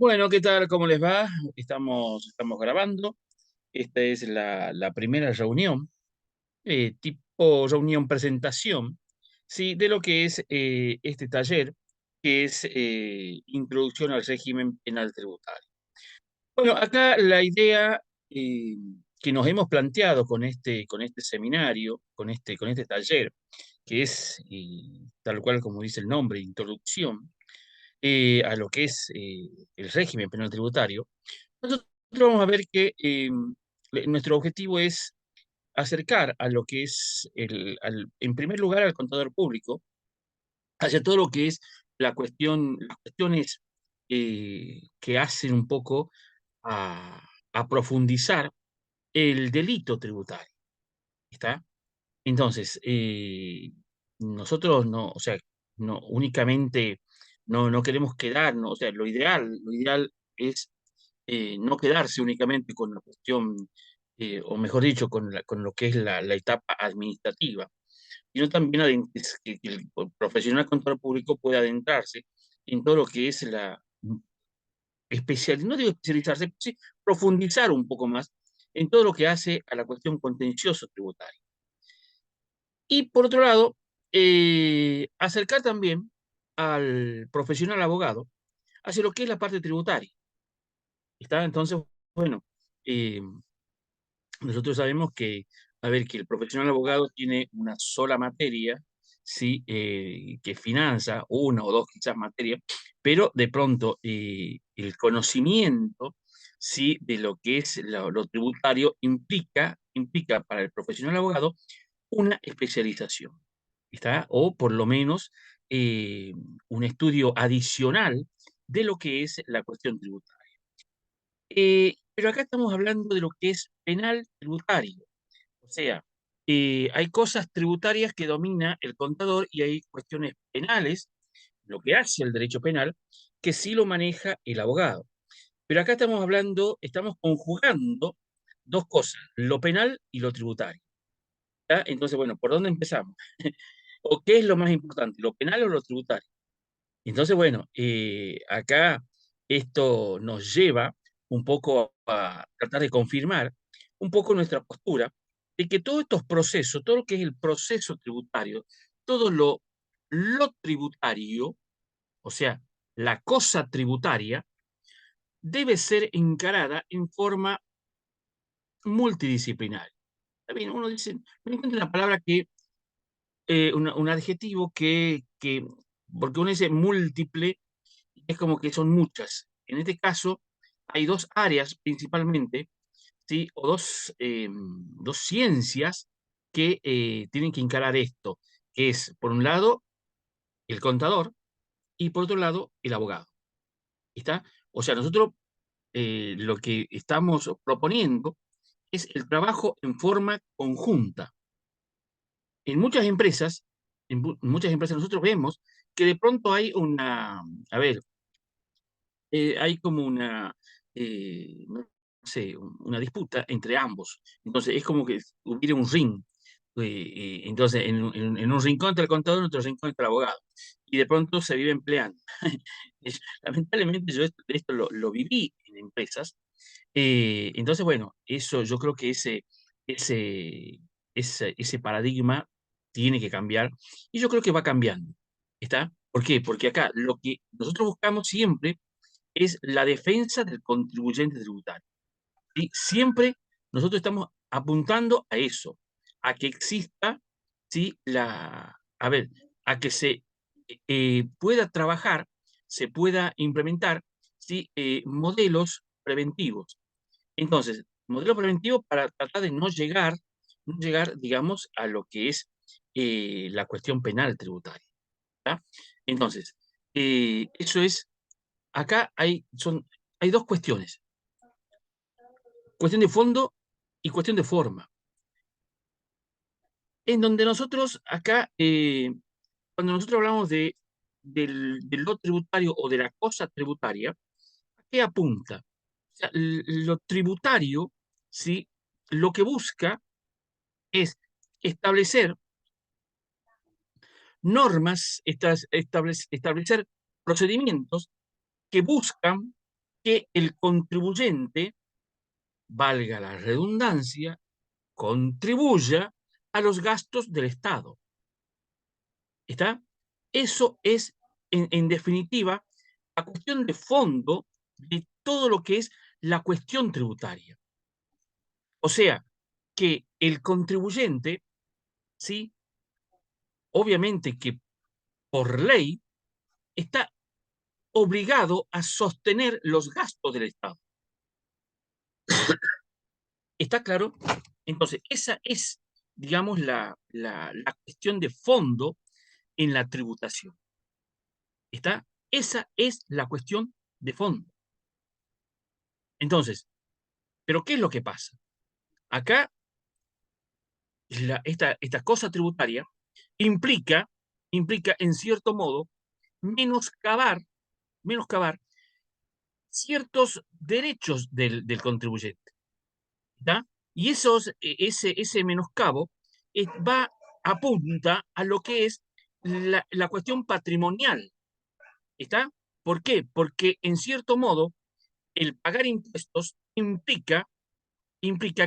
Bueno, ¿qué tal? ¿Cómo les va? Estamos grabando. Esta es la primera reunión, tipo reunión presentación, ¿sí? De lo que es este taller, que es Introducción al régimen penal tributario. Bueno, acá la idea eh, que nos hemos planteado con este seminario, con este taller, que es tal cual como dice el nombre, introducción a lo que es el régimen penal tributario. Nosotros vamos a ver que nuestro objetivo es acercar a lo que es, en primer lugar, al contador público, hacia todo lo que es las cuestiones que hacen un poco a profundizar el delito tributario. ¿Está? Entonces, nosotros no, o sea, no únicamente no queremos quedarnos, o sea, lo ideal es no quedarse únicamente con la cuestión, o mejor dicho, con lo que es la etapa administrativa, sino también es que el profesional contador público pueda adentrarse en todo lo que es no digo especializarse, pero sí profundizar un poco más en todo lo que hace a la cuestión contencioso tributaria. Y por otro lado, acercar también al profesional abogado hacia lo que es la parte tributaria. ¿Está? Entonces, bueno, eh, nosotros sabemos que, a ver, que el profesional abogado tiene una sola materia, ¿sí? Que finanza, una o dos quizás materias, pero de pronto el conocimiento, ¿sí? De lo que es lo tributario implica para el profesional abogado una especialización, ¿está? O por lo menos eh, un estudio adicional de lo que es la cuestión tributaria. Pero acá estamos hablando de lo que es penal tributario. O sea, hay cosas tributarias que domina el contador y hay cuestiones penales, lo que hace el derecho penal, que sí lo maneja el abogado. Pero acá estamos conjugando dos cosas, lo penal y lo tributario. ¿Está? Entonces, bueno, ¿por dónde empezamos? ¿O qué es lo más importante, lo penal o lo tributario? Entonces, bueno, acá esto nos lleva un poco a tratar de confirmar un poco nuestra postura de que todos estos procesos, todo lo que es el proceso tributario, todo lo tributario, o sea, la cosa tributaria, debe ser encarada en forma multidisciplinaria. Está bien, uno dice, me encuentra una palabra un adjetivo porque uno dice múltiple, es como que son muchas. En este caso, hay dos áreas principalmente, ¿sí? O dos ciencias que tienen que encarar esto, que es, por un lado, el contador y por otro lado, el abogado. ¿Está? O sea, nosotros lo que estamos proponiendo es el trabajo en forma conjunta. En muchas empresas, muchas empresas nosotros vemos que de pronto hay a ver, hay como no sé, una disputa entre ambos. Entonces, es como que hubiera un ring. Entonces, en un rincón está el contador, en otro rincón está el abogado. Y de pronto se viven peleando. Lamentablemente, yo esto lo viví en empresas. Entonces, bueno, eso yo creo que ese, ese paradigma tiene que cambiar. Y yo creo que va cambiando. ¿Está? ¿Por qué? Porque acá lo que nosotros buscamos siempre es la defensa del contribuyente tributario. Y siempre nosotros estamos apuntando a eso, a que exista, ¿sí? A ver, a que se pueda trabajar, se pueda implementar, ¿sí? Modelos preventivos. Entonces, modelos preventivos para tratar de no llegar, digamos, a lo que es la cuestión penal tributaria. ¿Tá? Entonces, eso es acá hay dos cuestiones, cuestión de fondo y cuestión de forma. En donde nosotros acá, cuando nosotros hablamos del lo tributario o de la cosa tributaria, ¿a qué apunta? O sea, lo tributario, ¿sí? Lo que busca es establecer normas, establecer procedimientos que buscan que el contribuyente, valga la redundancia, contribuya a los gastos del Estado. ¿Está? Eso es, en definitiva, la cuestión de fondo de todo lo que es la cuestión tributaria. O sea, que el contribuyente, ¿sí? Obviamente que por ley está obligado a sostener los gastos del Estado. ¿Está claro? Entonces, esa es, digamos, la cuestión de fondo en la tributación. ¿Está? Esa es la cuestión de fondo. Entonces, ¿pero qué es lo que pasa? Acá, esta cosa tributaria implica, en cierto modo, menoscabar ciertos derechos del contribuyente. ¿Está? Y ese menoscabo apunta a lo que es la cuestión patrimonial. ¿Está? ¿Por qué? Porque en cierto modo el pagar impuestos implica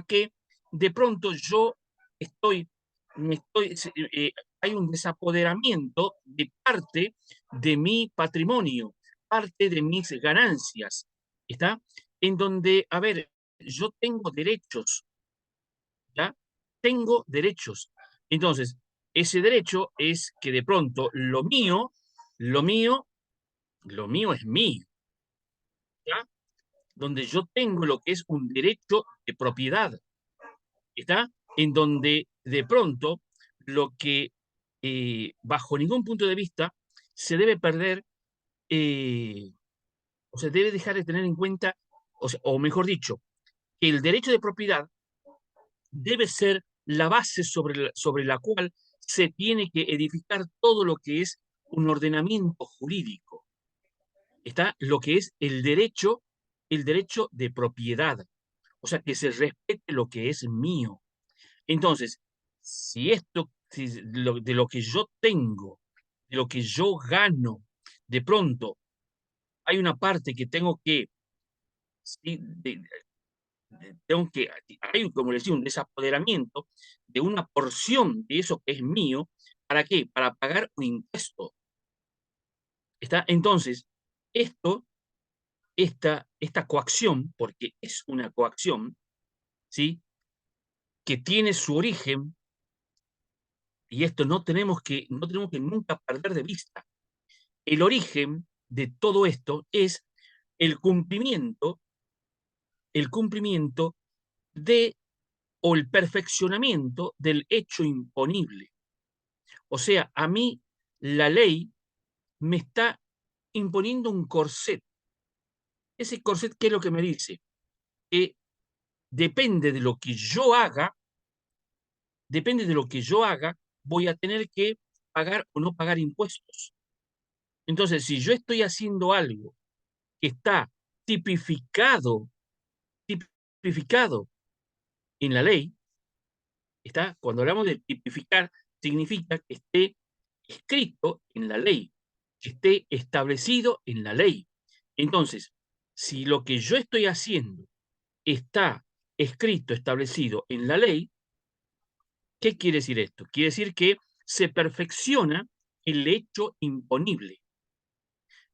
que de pronto yo estoy, hay un desapoderamiento de parte de mi patrimonio, parte de mis ganancias, ¿está? En donde, a ver, yo tengo derechos, ¿ya? Tengo derechos. Entonces, ese derecho es que de pronto lo mío, lo mío es mío, ¿ya? Donde yo tengo lo que es un derecho de propiedad, ¿está? En donde de pronto lo que bajo ningún punto de vista se debe perder, eh, o se debe dejar de tener en cuenta, o mejor dicho, que el derecho de propiedad debe ser la base sobre la cual se tiene que edificar todo lo que es un ordenamiento jurídico. Está lo que es el derecho de propiedad, o sea, que se respete lo que es mío. Entonces, de lo que yo tengo, de lo que yo gano, de pronto hay una parte que tengo que, sí, hay, como les decía, un desapoderamiento de una porción de eso que es mío, ¿para qué? Para pagar un impuesto. ¿Está? Entonces, esto, esta coacción, porque es una coacción, ¿sí? Que tiene su origen, y esto no tenemos que nunca perder de vista. El origen de todo esto es el cumplimiento de o el perfeccionamiento del hecho imponible. O sea, a mí la ley me está imponiendo un corset. Ese corset, ¿qué es lo que me dice? Que depende de lo que yo haga, depende de lo que yo haga, voy a tener que pagar o no pagar impuestos. Entonces, si yo estoy haciendo algo que está tipificado, tipificado en la ley, está, cuando hablamos de tipificar, significa que esté escrito en la ley, que esté establecido en la ley. Entonces, si lo que yo estoy haciendo está escrito, establecido en la ley, ¿qué quiere decir esto? Quiere decir que se perfecciona el hecho imponible.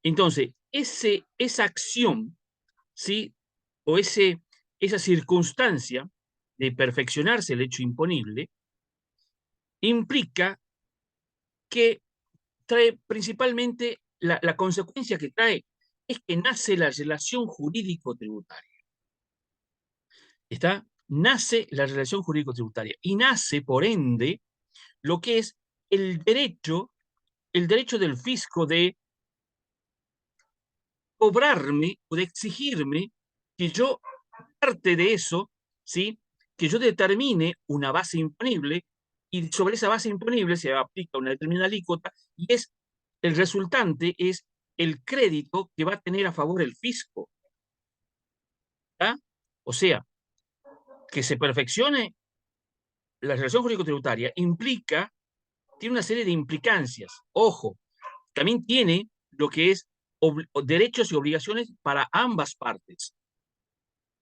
Entonces, esa acción, ¿sí? O esa circunstancia de perfeccionarse el hecho imponible implica que trae principalmente la consecuencia que trae es que nace la relación jurídico-tributaria. ¿Está? Nace la relación jurídico-tributaria y nace, por ende, lo que es el derecho del fisco de cobrarme o de exigirme que yo, parte de eso, ¿sí? Que yo determine una base imponible y sobre esa base imponible se aplica una determinada alícuota y el resultante es el crédito que va a tener a favor el fisco. ¿Tá? O sea, que se perfeccione la relación jurídico-tributaria tiene una serie de implicancias. Ojo, también tiene lo que es derechos y obligaciones para ambas partes.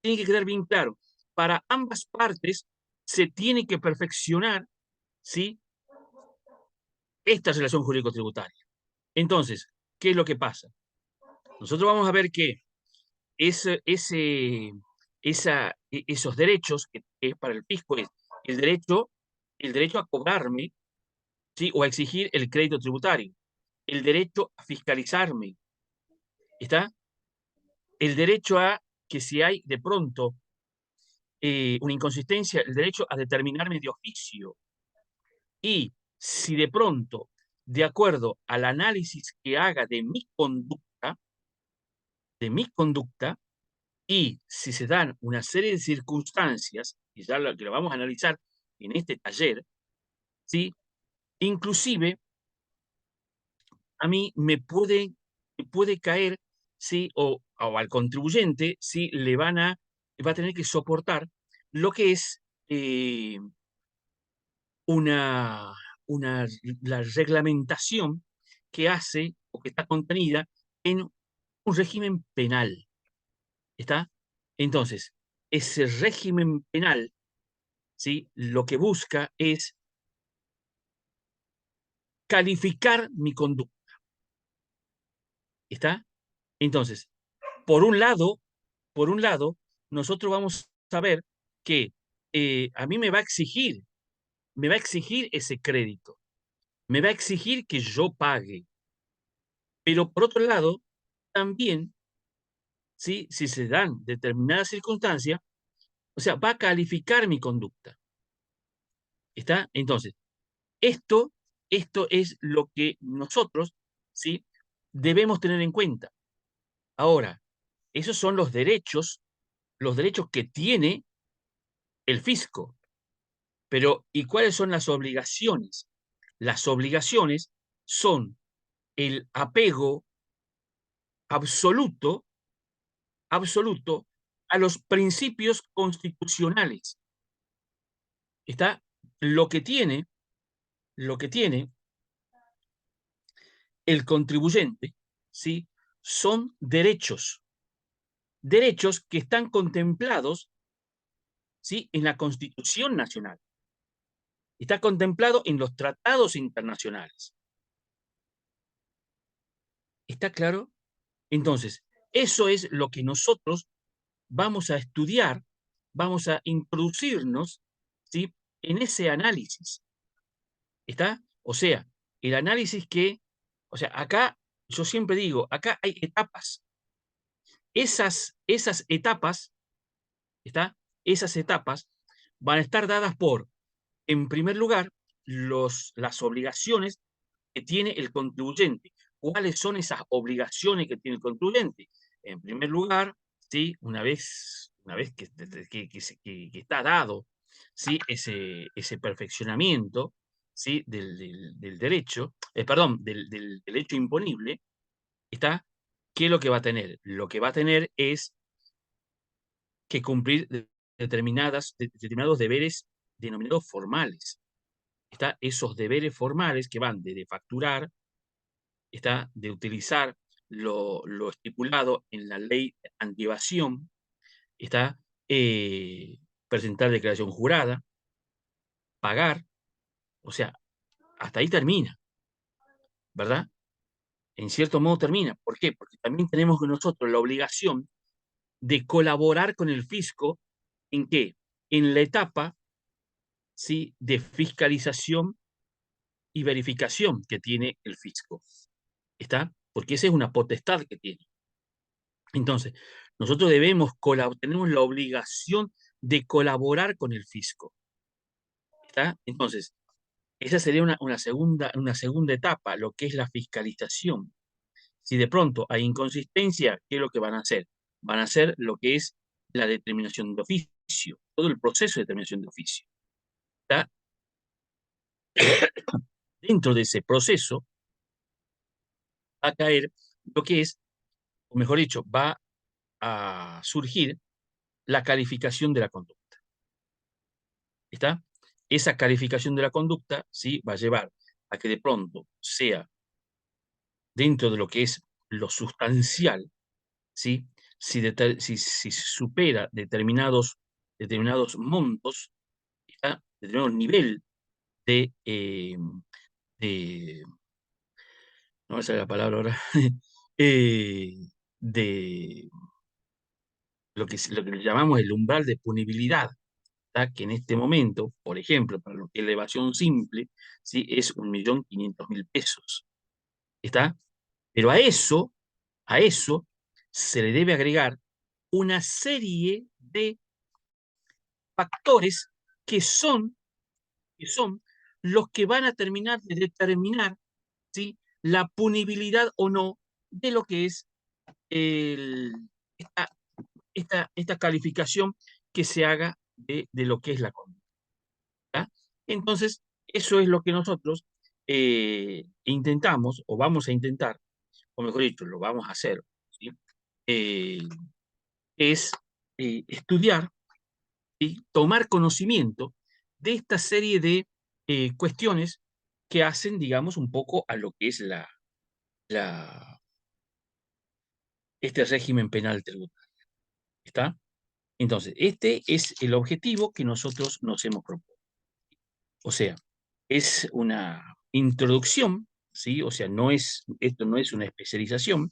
Tiene que quedar bien claro. Para ambas partes se tiene que perfeccionar, ¿sí?, esta relación jurídico-tributaria. Entonces, ¿qué es lo que pasa? Nosotros vamos a ver que esos derechos que es para el fisco es el derecho, el derecho a cobrarme, ¿sí?, o a exigir el crédito tributario, el derecho a fiscalizarme, ¿está? El derecho a que si hay de pronto una inconsistencia, el derecho a determinarme de oficio. Y si de pronto, de acuerdo al análisis que haga de mi conducta, y si se dan una serie de circunstancias, y ya lo que lo vamos a analizar en este taller, ¿sí?, inclusive a mí me puede caer, ¿sí?, o al contribuyente, ¿sí?, va a tener que soportar lo que es una, la reglamentación que hace o que está contenida en un régimen penal. ¿Está? Entonces, ese régimen penal, ¿sí?, lo que busca es calificar mi conducta. ¿Está? Entonces, por un lado, por un lado, nosotros vamos a ver que a mí me va a exigir ese crédito, me va a exigir que yo pague, pero por otro lado, también, ¿sí?, si se dan determinadas circunstancias, o sea, va a calificar mi conducta. ¿Está? Entonces, Esto, esto es lo que nosotros, ¿sí?, debemos tener en cuenta. Ahora, esos son los derechos que tiene el fisco. Pero, ¿y cuáles son las obligaciones? Las obligaciones son el apego absoluto, absoluto a los principios constitucionales. Está lo que tiene, lo que tiene el contribuyente, ¿sí?, son derechos que están contemplados, ¿sí?, en la Constitución Nacional. Está contemplado en los tratados internacionales. ¿Está claro? Entonces, eso es lo que nosotros vamos a estudiar, vamos a introducirnos, ¿sí?, en ese análisis. ¿Está? O sea, el análisis o sea, acá, yo siempre digo, acá hay etapas. Esas etapas, ¿está? Esas etapas van a estar dadas por, en primer lugar, las obligaciones que tiene el contribuyente. ¿Cuáles son esas obligaciones que tiene el contribuyente? En primer lugar, ¿sí?, una vez que está dado, ¿sí?, ese perfeccionamiento, ¿sí?, del derecho, perdón, del derecho imponible, ¿está? ¿Qué es lo que va a tener? Lo que va a tener es que cumplir determinados deberes denominados formales. Está esos deberes formales que van desde facturar, está de utilizar lo estipulado en la ley antievasión, está presentar declaración jurada, pagar, o sea, hasta ahí termina, ¿verdad? En cierto modo termina. ¿Por qué? Porque también tenemos nosotros la obligación de colaborar con el fisco. ¿En qué? En la etapa, ¿sí?, de fiscalización y verificación que tiene el fisco. ¿Está? Porque esa es una potestad que tiene. Entonces, nosotros tenemos la obligación de colaborar con el fisco. ¿Está? Entonces, esa sería una segunda etapa, lo que es la fiscalización. Si de pronto hay inconsistencia, ¿qué es lo que van a hacer? Van a hacer lo que es la determinación de oficio, todo el proceso de determinación de oficio. ¿Está? Dentro de ese proceso va a caer lo que es, o mejor dicho, va a surgir la calificación de la conducta. ¿Está? Esa calificación de la conducta, ¿sí?, va a llevar a que de pronto sea dentro de lo que es lo sustancial, ¿sí? Si supera determinados montos, ¿está? Determinado nivel de, no me sale la palabra ahora, eh, de lo que le llamamos el umbral de punibilidad, ¿está? Que en este momento, por ejemplo, para lo que es la evasión simple, ¿sí? Es 1.500.000 pesos, ¿está? Pero a eso se le debe agregar una serie de factores que son, que son los que van a terminar de determinar, ¿sí? La punibilidad o no de lo que es el, esta, esta calificación que se haga de lo que es la conducta. Entonces, eso es lo que nosotros intentamos, o vamos a intentar, o mejor dicho, lo vamos a hacer, ¿sí? Eh, es estudiar y tomar conocimiento de esta serie de cuestiones que hacen, digamos, un poco a lo que es la, este régimen penal tributario. ¿Está? Entonces, este es el objetivo que nosotros nos hemos propuesto. O sea, es una introducción, ¿sí? O sea, esto no es una especialización,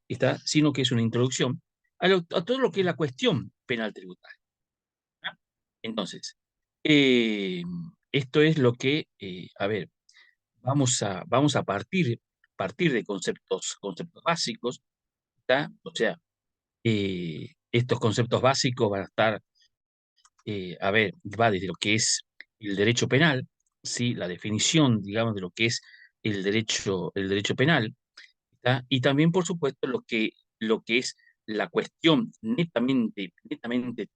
¿está? Sino que es una introducción a todo lo que es la cuestión penal tributaria. ¿Está? Entonces, eh, esto es lo que, a ver, vamos a partir de conceptos básicos, ¿está? O sea, estos conceptos básicos van a estar, a ver, va desde lo que es el derecho penal, ¿sí? La definición, digamos, de lo que es el derecho penal, ¿está? Y también, por supuesto, lo que es la cuestión netamente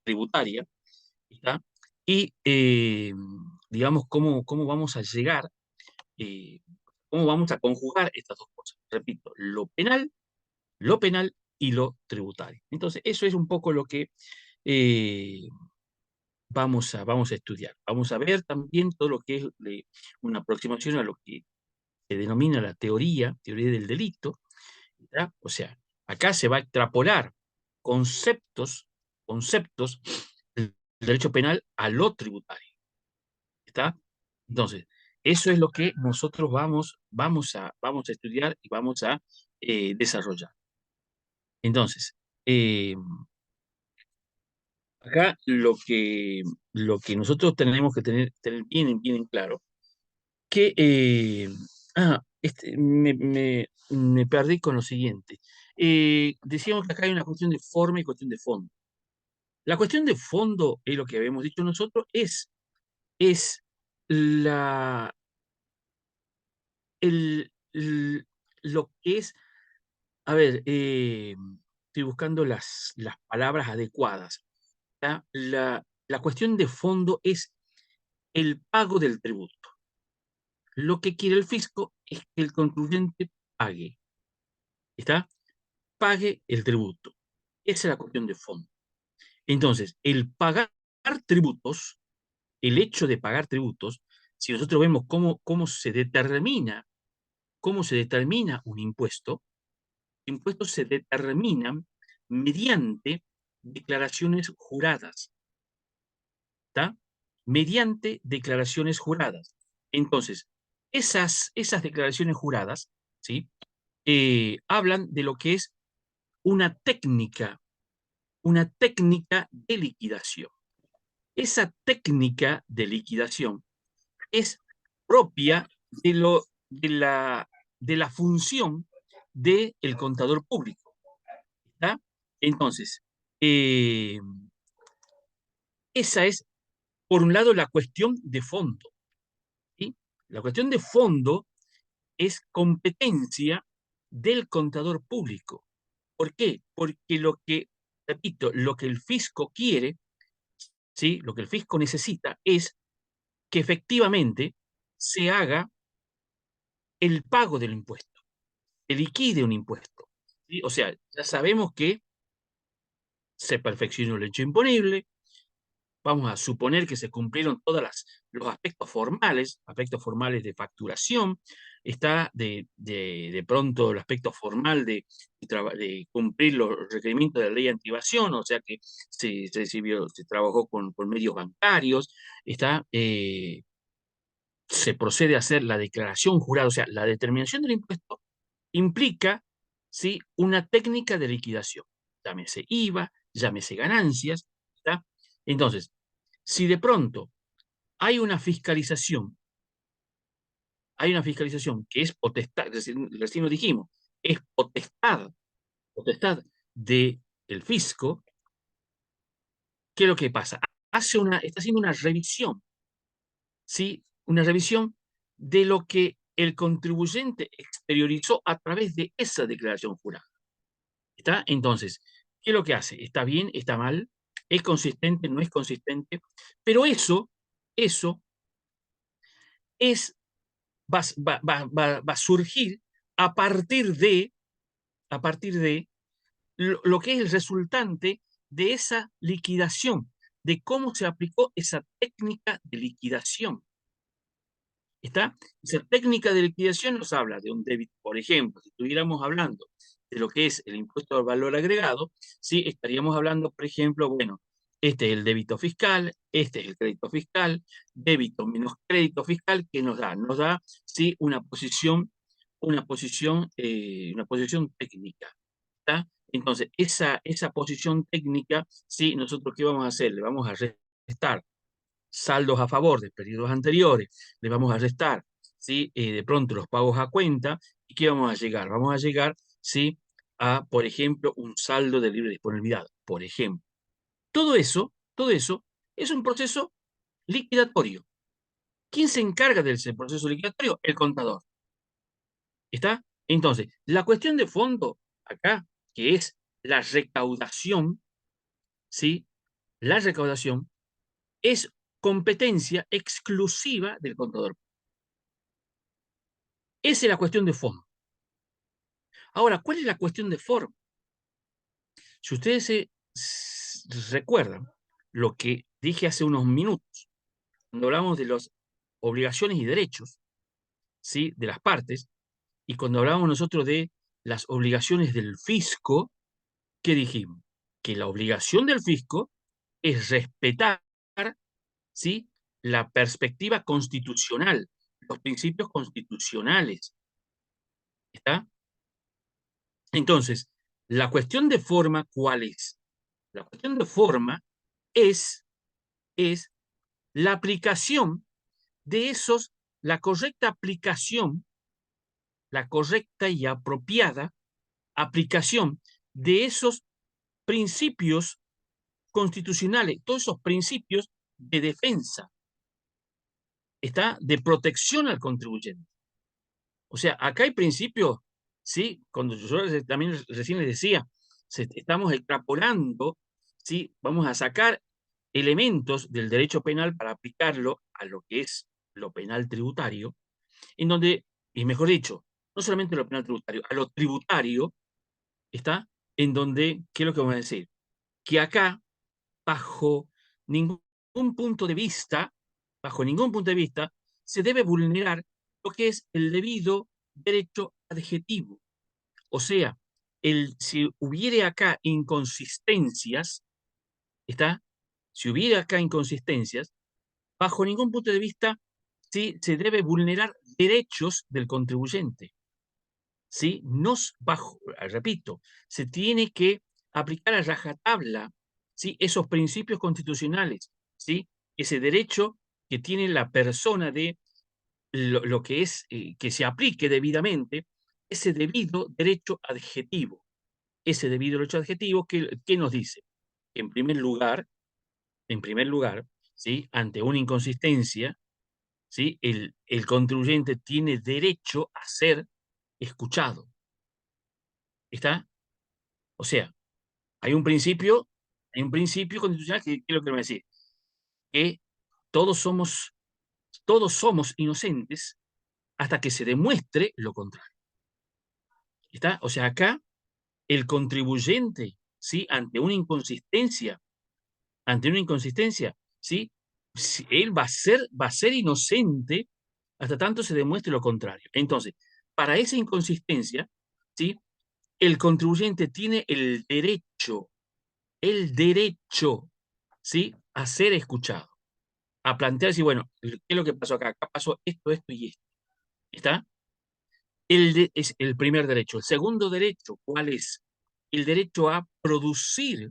tributaria, ¿está? Y, digamos, cómo vamos a llegar, eh, cómo vamos a conjugar estas dos cosas. Repito, lo penal y lo tributario. Entonces, eso es un poco lo que eh, vamos a estudiar. Vamos a ver también todo lo que es una aproximación a lo que se denomina la teoría del delito, ¿ya? O sea, acá se va a extrapolar conceptos del derecho penal a lo tributario, ¿está? Entonces, eso es lo que nosotros vamos a estudiar y vamos a desarrollar. Entonces, eh, acá lo que nosotros tenemos que tener bien en claro, que, me perdí con lo siguiente. Decíamos que acá hay una cuestión de forma y cuestión de fondo. La cuestión de fondo, es lo que habíamos dicho nosotros, es la, lo que es, a ver, estoy buscando las palabras adecuadas. ¿Ya? La cuestión de fondo es el pago del tributo. Lo que quiere el fisco es que el contribuyente pague, ¿está? Pague el tributo. Esa es la cuestión de fondo. Entonces, el pagar tributos, el hecho de pagar tributos, si nosotros vemos cómo se determina un impuesto, impuestos se determinan mediante declaraciones juradas, ¿está? Mediante declaraciones juradas. Entonces, esas declaraciones juradas, ¿sí? Hablan de lo que es una técnica, una técnica de liquidación. Esa técnica de liquidación es propia de la función del contador público, ¿está? Entonces, eh, esa es, por un lado, la cuestión de fondo, ¿sí? La cuestión de fondo es competencia del contador público. ¿Por qué? Porque repito, lo que el fisco quiere, ¿sí? Lo que el fisco necesita es que efectivamente se haga el pago del impuesto, se liquide un impuesto, ¿sí? O sea, ya sabemos que se perfecciona el hecho imponible, vamos a suponer que se cumplieron todos los aspectos formales de facturación, está de pronto el aspecto formal de cumplir los requerimientos de la ley anti-evasión, o sea que se trabajó con medios bancarios, está, se procede a hacer la declaración jurada, o sea, la determinación del impuesto implica, ¿sí?, una técnica de liquidación, llámese IVA, llámese ganancias, ¿está? Entonces, si de pronto hay una fiscalización que es potestad, recién lo dijimos, es potestad del fisco, ¿qué es lo que pasa? Está haciendo una revisión, ¿sí? Una revisión de lo que el contribuyente exteriorizó a través de esa declaración jurada. ¿Está? Entonces, ¿qué es lo que hace? ¿Está bien? ¿Está mal? ¿Es consistente? ¿No es consistente? Pero eso es, va a surgir a partir de, lo que es el resultante de esa liquidación, de cómo se aplicó esa técnica de liquidación. ¿Está? Esa técnica de liquidación nos habla de un débito, por ejemplo, si estuviéramos hablando de lo que es el impuesto al valor agregado, ¿sí? Estaríamos hablando, por ejemplo, bueno, este es el débito fiscal, este es el crédito fiscal, débito menos crédito fiscal, ¿qué nos da? Nos da, sí, una posición técnica, ¿está? Entonces, esa posición técnica, sí, nosotros ¿qué vamos a hacer? Le vamos a restar saldos a favor de periodos anteriores, le vamos a restar, ¿sí? De pronto los pagos a cuenta, ¿y qué vamos a llegar? Vamos a llegar, ¿sí?, a, por ejemplo, un saldo de libre disponibilidad, por ejemplo. Todo eso es un proceso liquidatorio. ¿Quién se encarga de ese proceso liquidatorio? El contador. ¿Está? Entonces, la cuestión de fondo acá, que es la recaudación, ¿sí? La recaudación es competencia exclusiva del contador. Esa es la cuestión de fondo. Ahora, ¿cuál es la cuestión de forma? Si ustedes recuerdan lo que dije hace unos minutos, cuando hablamos de las obligaciones y derechos, ¿sí?, de las partes, y cuando hablamos nosotros de las obligaciones del fisco, ¿qué dijimos? Que la obligación del fisco es respetar, ¿sí?, la perspectiva constitucional, los principios constitucionales. ¿Está? Entonces, la cuestión de forma, ¿cuál es? La cuestión de forma es, es la aplicación de la correcta aplicación, la correcta y apropiada aplicación de esos principios constitucionales, todos esos principios de defensa, ¿está?, de protección al contribuyente. O sea, acá hay principios, ¿sí? Cuando yo también recién les decía, estamos extrapolando, ¿sí? Vamos a sacar elementos del derecho penal para aplicarlo a lo que es lo penal tributario, en donde, y mejor dicho, no solamente lo penal tributario, a lo tributario, ¿está? En donde, ¿qué es lo que vamos a decir? Que acá, bajo ningún punto de vista, bajo ningún punto de vista, se debe vulnerar lo que es el debido derecho adjetivo. O sea, si hubiere acá inconsistencias, ¿está? Si hubiera acá inconsistencias, bajo ningún punto de vista, ¿sí?, se debe vulnerar derechos del contribuyente. ¿Sí? Repito, se tiene que aplicar a rajatabla, ¿sí?, esos principios constitucionales, ¿sí? Ese derecho que tiene la persona de lo que es, que se aplique debidamente ese debido derecho adjetivo. Ese debido derecho adjetivo, ¿qué nos dice? En primer lugar, ¿sí?, ante una inconsistencia, ¿sí?, el contribuyente tiene derecho a ser escuchado. ¿Está? O sea, hay un principio constitucional que, ¿qué es lo que me va a decir? Que todos somos, todos somos inocentes hasta que se demuestre lo contrario. ¿Está? O sea, acá el contribuyente, ¿sí?, ante una inconsistencia, ¿sí? Él va a ser inocente hasta tanto se demuestre lo contrario. Entonces, para esa inconsistencia, ¿sí? El contribuyente tiene el derecho, ¿sí? A ser escuchado, a plantearse, bueno, ¿qué es lo que pasó acá? Acá pasó esto, esto y esto. ¿Está? Es el primer derecho. El segundo derecho, ¿cuál es? El derecho a producir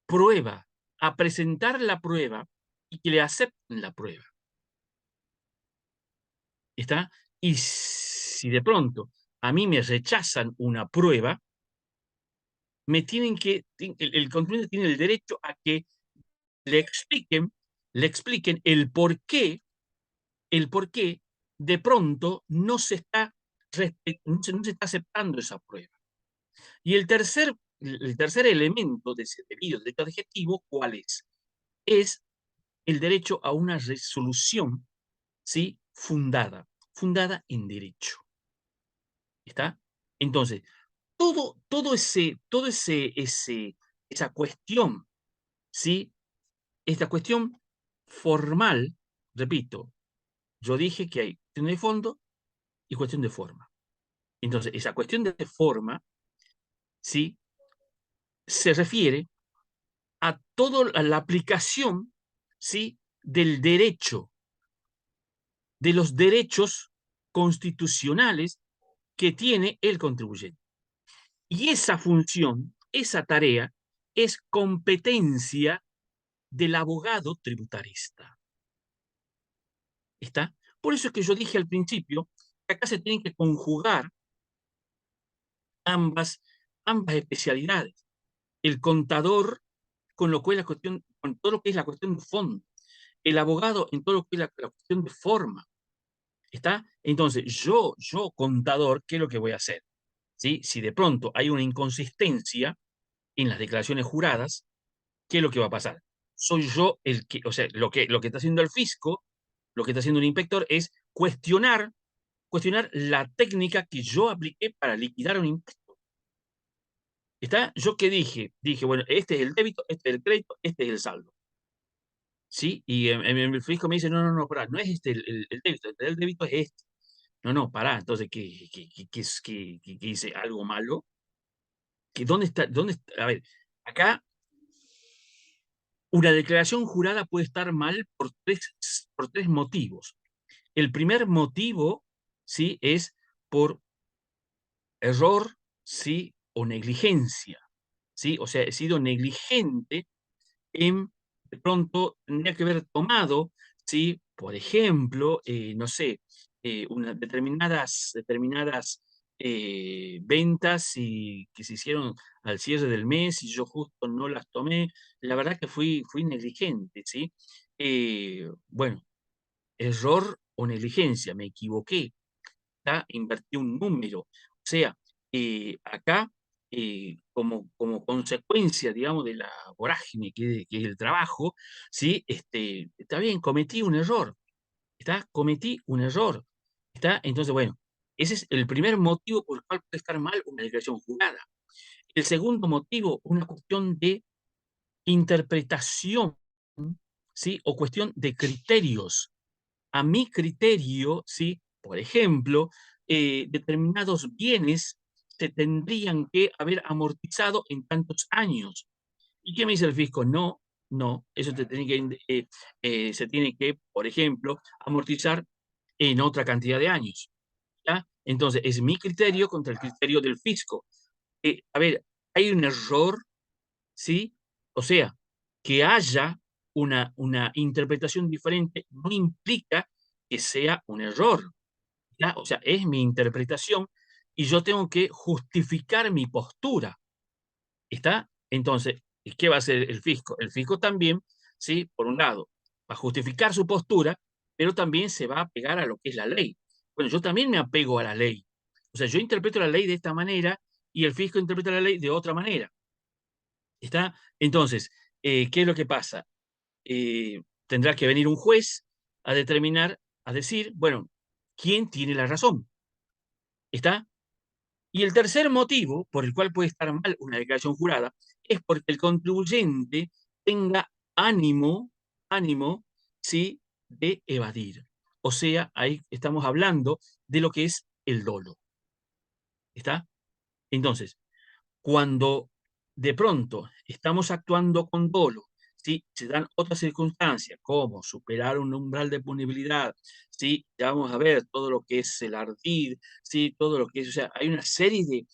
prueba, a presentar la prueba y que le acepten la prueba. ¿Está? Y si de pronto a mí me rechazan una prueba, me tienen que, el contribuyente tiene el derecho a que le expliquen, le expliquen el por qué de pronto no se está, no se está aceptando esa prueba. Y el tercer elemento de ese debido derecho adjetivo, ¿cuál es? Es el derecho a una resolución, ¿sí? Fundada en derecho. ¿Está? Entonces, esa cuestión, ¿sí? Esta cuestión formal, repito, yo dije que hay cuestión de fondo y cuestión de forma. Entonces, esa cuestión de forma, ¿sí? Se refiere a toda la aplicación, ¿sí? Del derecho, de los derechos constitucionales que tiene el contribuyente. Y esa función, esa tarea, es competencia del abogado tributarista. ¿Está? Por eso es que yo dije al principio que acá se tienen que conjugar ambas, ambas especialidades. El contador con lo que es la cuestión, con todo lo que es la cuestión de fondo. El abogado en todo lo que es la cuestión de forma. ¿Está? Entonces, yo contador, ¿qué es lo que voy a hacer? ¿Sí? Si de pronto hay una inconsistencia en las declaraciones juradas, ¿qué es lo que va a pasar? Soy yo el que, o sea, lo que está haciendo el fisco, lo que está haciendo un inspector es cuestionar la técnica que yo apliqué para liquidar un impuesto. ¿Está? ¿Yo qué dije? Dije, bueno, este es el débito, este es el crédito, este es el saldo. ¿Sí? Y el fisco me dice, no, no, no, pará, no es este el débito, el débito es este. No, no, pará, entonces, ¿qué hice? ¿Algo malo? ¿Dónde está? ¿Dónde está? A ver, acá una declaración jurada puede estar mal por tres motivos. El primer motivo, ¿sí? Es por error, ¿sí? O negligencia, ¿sí? O sea, he sido negligente en, de pronto, tendría que haber tomado, ¿sí? Por ejemplo, no sé, determinadas ventas que se hicieron al cierre del mes y yo justo no las tomé. La verdad que fui negligente, ¿sí? Bueno, error o negligencia, me equivoqué, acá invertí un número. O sea, acá, como consecuencia, digamos, de la vorágine que es el trabajo, ¿sí? Está bien, cometí un error, ¿está? Cometí un error, ¿está? Entonces, bueno, ese es el primer motivo por el cual puede estar mal una declaración jurada. El segundo motivo, una cuestión de interpretación, ¿sí? O cuestión de criterios. A mi criterio, ¿sí? Por ejemplo, determinados bienes se tendrían que haber amortizado en tantos años. ¿Y qué me dice el fisco? No, no, eso se tiene que, por ejemplo, amortizar en otra cantidad de años. ¿Ya? Entonces, es mi criterio contra el criterio del fisco. A ver, hay un error, ¿sí? O sea, que haya una interpretación diferente no implica que sea un error, ¿ya? O sea, es mi interpretación y yo tengo que justificar mi postura, ¿está? Entonces, ¿y qué va a hacer el fisco? El fisco también, ¿sí? Por un lado, va a justificar su postura, pero también se va a apegar a lo que es la ley. Bueno, yo también me apego a la ley. O sea, yo interpreto la ley de esta manera y el fisco interpreta la ley de otra manera. ¿Está? Entonces, ¿qué es lo que pasa? Tendrá que venir un juez a determinar, a decir, bueno, ¿quién tiene la razón? ¿Está? Y el tercer motivo por el cual puede estar mal una declaración jurada es porque el contribuyente tenga ánimo, ánimo, ¿sí? De evadir. O sea, ahí estamos hablando de lo que es el dolo. ¿Está? Entonces, cuando de pronto estamos actuando con dolo, ¿sí? Se dan otras circunstancias, como superar un umbral de punibilidad, ¿sí? Ya vamos a ver todo lo que es el ardid, ¿sí? Todo lo que es, o sea, hay una serie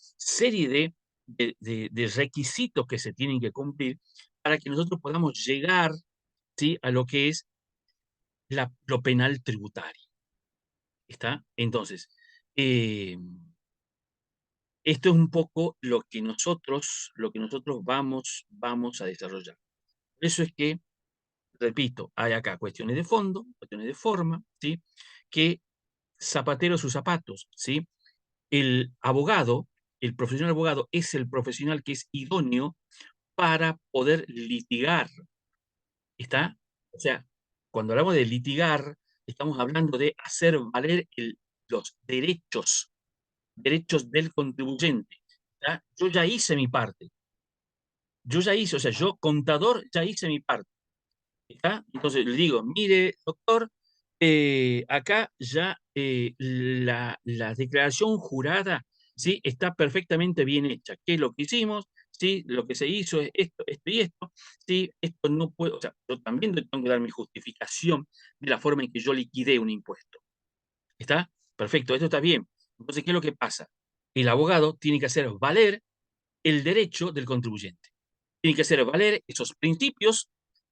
de requisitos que se tienen que cumplir para que nosotros podamos llegar, ¿sí? A lo que es lo penal tributario, ¿está? Entonces, esto es un poco lo que nosotros vamos a desarrollar. Por eso es que, repito, hay acá cuestiones de fondo, cuestiones de forma, ¿sí? Que zapatero a sus zapatos, ¿sí? El abogado, el profesional abogado es el profesional que es idóneo para poder litigar, ¿está? O sea, cuando hablamos de litigar, estamos hablando de hacer valer los derechos del contribuyente, ¿está? Yo ya hice mi parte. Yo ya hice, o sea, yo contador ya hice mi parte, ¿está? Entonces le digo, mire, doctor, acá ya la declaración jurada, ¿sí? Está perfectamente bien hecha. ¿Qué es lo que hicimos? ¿Sí? Lo que se hizo es esto, esto y esto. ¿Sí? Esto no puedo, o sea, yo también tengo que dar mi justificación de la forma en que yo liquidé un impuesto. ¿Está? Perfecto, esto está bien. Entonces, ¿qué es lo que pasa? El abogado tiene que hacer valer el derecho del contribuyente. Tiene que hacer valer esos principios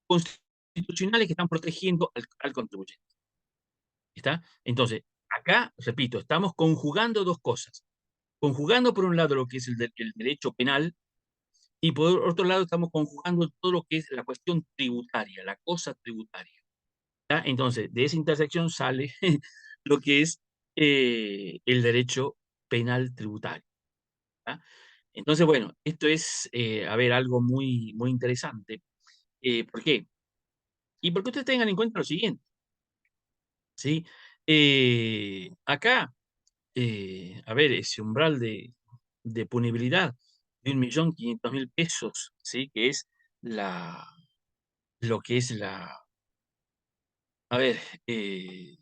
constitucionales que están protegiendo al contribuyente. ¿Está? Entonces, acá, repito, estamos conjugando dos cosas. Conjugando por un lado lo que es el derecho penal y por otro lado estamos conjugando todo lo que es la cuestión tributaria, la cosa tributaria. ¿Está? Entonces, de esa intersección sale lo que es el derecho penal tributario. ¿Está? Entonces, bueno, esto es, a ver, algo muy, muy interesante. ¿Por qué? Y porque ustedes tengan en cuenta lo siguiente, ¿sí? Acá, a ver, ese umbral de punibilidad de 1.500.000 pesos, ¿sí? Que es la, lo que es a ver, eh,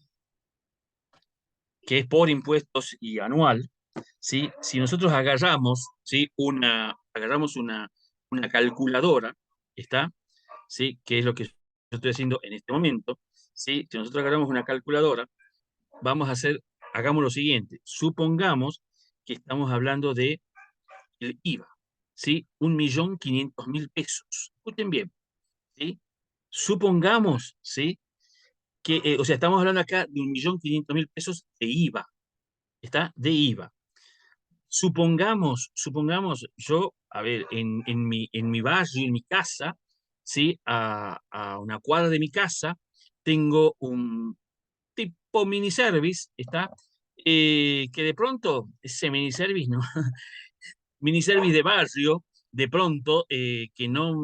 que es por impuestos y anual, ¿sí? Si nosotros agarramos, ¿sí? Agarramos una calculadora, ¿está? ¿Sí? Que es lo que yo estoy haciendo en este momento, ¿sí? Si nosotros agarramos una calculadora, vamos a hacer, hagamos lo siguiente, supongamos que estamos hablando de el IVA, ¿sí? 1.500.000 pesos. Escuchen bien, ¿sí? Supongamos, ¿sí? Que, o sea, estamos hablando acá de 1.500.000 pesos de IVA, ¿está? De IVA. Supongamos, yo, a ver, en mi barrio, en mi casa, ¿sí? A una cuadra de mi casa, tengo un tipo miniservice, ¿está? Que de pronto, ese miniservice, ¿no? Miniservice de barrio, de pronto, que no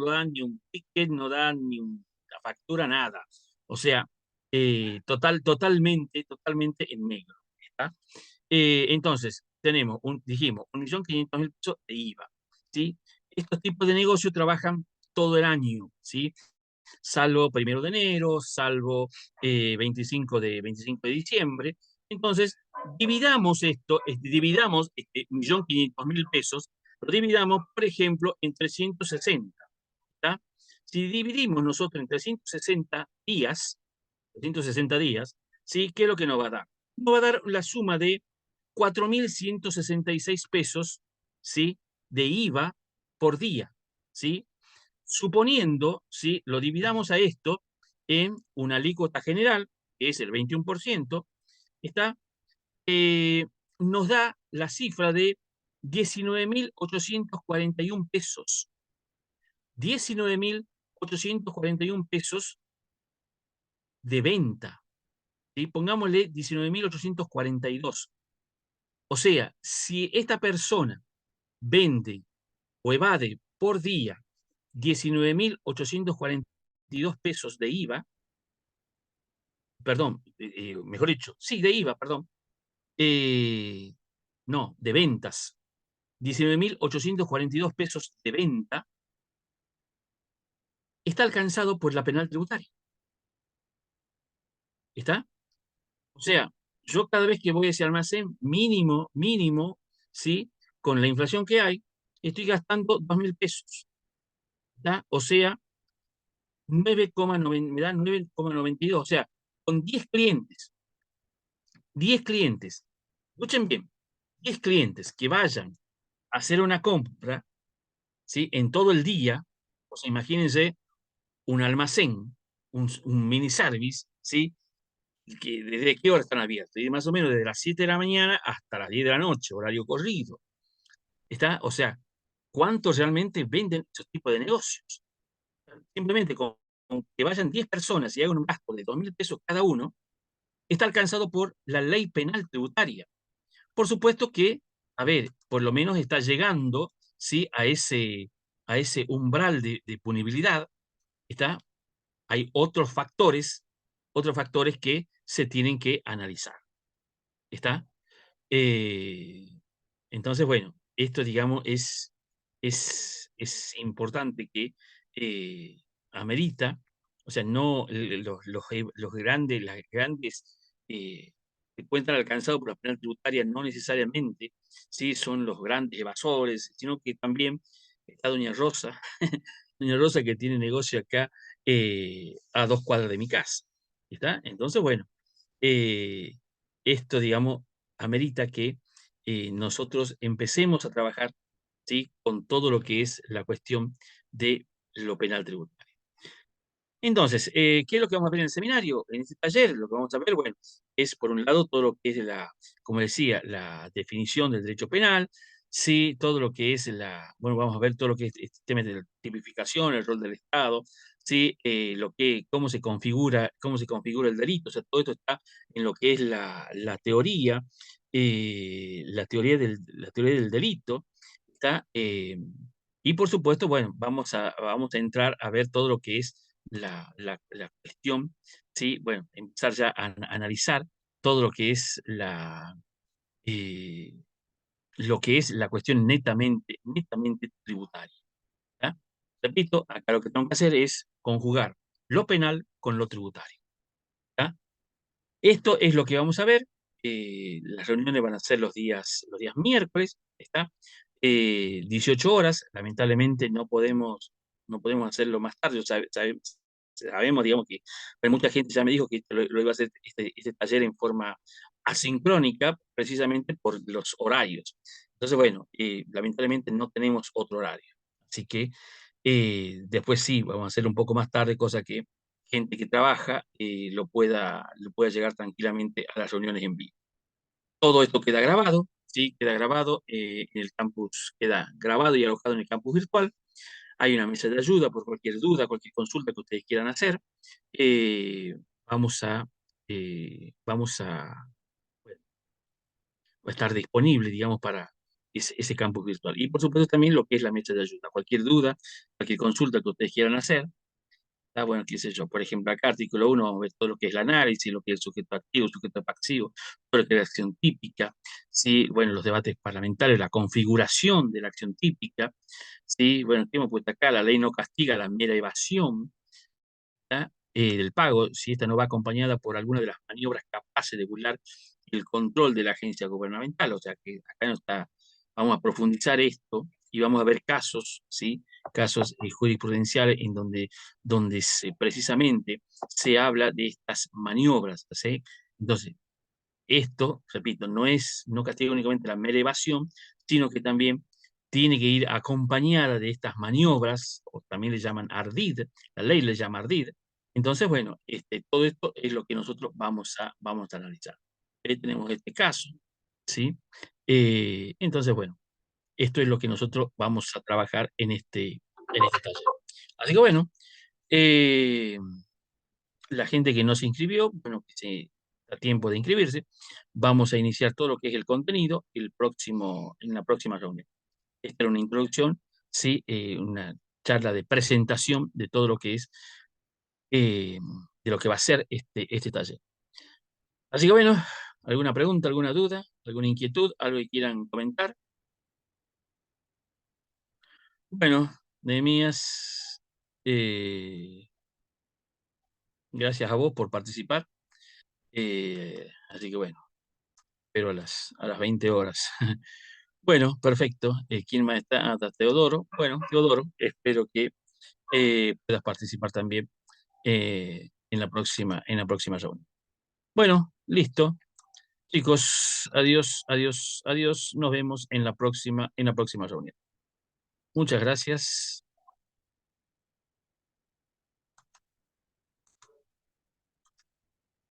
dan ni un ticket, no dan ni una factura, nada. O sea, totalmente en negro, ¿está? Entonces, dijimos, 1.500.000 pesos de IVA, ¿sí? Estos tipos de negocios trabajan todo el año, ¿sí? Salvo 1 de enero, salvo 25 de diciembre. Entonces, dividamos este 1.500.000 pesos, lo dividamos, por ejemplo, en 360. ¿Tá? Si dividimos nosotros en 360 días, ¿sí? ¿Qué es lo que nos va a dar? Nos va a dar la suma de 4.166 pesos, ¿sí? De IVA por día, ¿sí? Suponiendo, ¿sí? Lo dividamos a esto en una alícuota general, que es el 21%, está, eh, nos da la cifra de 19.841 pesos. 19.841 pesos de venta, ¿sí? Pongámosle 19.842. O sea, si esta persona vende o evade por día 19.842 pesos de IVA, perdón, mejor dicho, sí, de IVA, perdón, eh, no, de ventas, 19.842 pesos de venta, está alcanzado por la penal tributaria. ¿Está? O sea, yo cada vez que voy a ese almacén, mínimo, ¿sí? Con la inflación que hay, estoy gastando 2.000 pesos. ¿Está? O sea, 9,9, me da 9,92. O sea, con 10 clientes, escuchen bien, 10 clientes que vayan a hacer una compra, ¿sí? En todo el día, o sea, imagínense un almacén, un mini service, ¿sí? Que ¿desde qué hora están abiertos? Y más o menos desde las 7 de la mañana hasta las 10 de la noche, horario corrido. ¿Está? O sea, ¿cuántos realmente venden esos tipos de negocios? Simplemente con que vayan 10 personas y hagan un gasto de 2.000 pesos cada uno, está alcanzado por la ley penal tributaria. Por supuesto que, a ver, por lo menos está llegando, ¿sí? A ese umbral de punibilidad, ¿está? Hay otros factores que se tienen que analizar, ¿está? Eh, entonces, bueno, esto, digamos, es importante que eh, amerita, o sea, no los grandes, las grandes que encuentran alcanzados por la penal tributaria, no necesariamente sí son los grandes evasores, sino que también está Doña Rosa, Doña Rosa que tiene negocio acá a 2 cuadras de mi casa. ¿Está? Entonces, bueno, eh, esto, digamos, amerita que nosotros empecemos a trabajar, ¿sí? Con todo lo que es la cuestión de lo penal tributario. Entonces, ¿qué es lo que vamos a ver en el seminario? En este taller, lo que vamos a ver, bueno, es por un lado todo lo que es como decía, la definición del derecho penal, sí, todo lo que es bueno, vamos a ver todo lo que es este tema de la tipificación, el rol del Estado, sí, cómo se configura el delito, o sea, todo esto está en lo que es la teoría, la teoría del delito, está, y por supuesto, bueno, vamos a entrar a ver todo lo que es la cuestión, ¿sí? Bueno, empezar ya a analizar todo eh, lo que es la cuestión netamente tributaria, ¿ya? Repito, acá lo que tengo que hacer es conjugar lo penal con lo tributario, ¿ya? Esto es lo que vamos a ver. Las reuniones van a ser los días miércoles, ¿está? 18 horas. Lamentablemente no podemos hacerlo más tarde. Sabemos, digamos, que hay mucha gente ya me dijo que lo iba a hacer este taller en forma asincrónica, precisamente por los horarios. Entonces, bueno, lamentablemente no tenemos otro horario. Así que después sí, vamos a hacer un poco más tarde, cosa que gente que trabaja lo pueda llegar tranquilamente a las reuniones en vivo. Todo esto queda grabado, ¿sí? Queda grabado en el campus, queda grabado y alojado en el campus virtual. Hay una mesa de ayuda por cualquier duda, cualquier consulta que ustedes quieran hacer. Eh, vamos a, bueno, va a estar disponible, digamos, para ese campus virtual. Y por supuesto también lo que es la mesa de ayuda. Cualquier duda, cualquier consulta que ustedes quieran hacer, bueno, qué sé yo, por ejemplo, acá artículo 1 vamos a ver todo lo que es el análisis, lo que es el sujeto activo, sujeto pasivo, todo lo que es la acción típica, ¿sí? Bueno, los debates parlamentarios, la configuración de la acción típica, ¿sí? Bueno, ¿qué hemos puesto acá? La ley no castiga la mera evasión, ¿tá? Del pago, si esta no va acompañada por alguna de las maniobras capaces de burlar el control de la agencia gubernamental. O sea que acá no está, vamos a profundizar esto y vamos a ver casos, ¿sí? Casos jurisprudenciales en donde precisamente se habla de estas maniobras, ¿sí? Entonces, esto, repito, no castiga únicamente la mera evasión, sino que también tiene que ir acompañada de estas maniobras, o también le llaman ardid, la ley le llama ardid. Entonces, bueno, todo esto es lo que nosotros vamos a analizar. Ahí tenemos este caso, ¿sí? Entonces, bueno, esto es lo que nosotros vamos a trabajar en este taller. Así que, bueno, eh, la gente que no se inscribió, bueno, que se da tiempo de inscribirse. Vamos a iniciar todo lo que es el contenido en la próxima reunión. Esta era una introducción, sí, una charla de presentación de todo lo que es, de lo que va a ser este taller. Así que bueno, ¿alguna pregunta, alguna duda, alguna inquietud, algo que quieran comentar? Bueno, Nehemías. Eh, Gracias a vos por participar. Así que bueno, espero a las 20 horas. Bueno, perfecto. ¿Quién más está? Ah, está Teodoro. Bueno, Teodoro, espero que puedas participar también en la próxima reunión. Bueno, listo. Chicos, adiós, adiós, adiós. Nos vemos en la próxima reunión. Muchas gracias.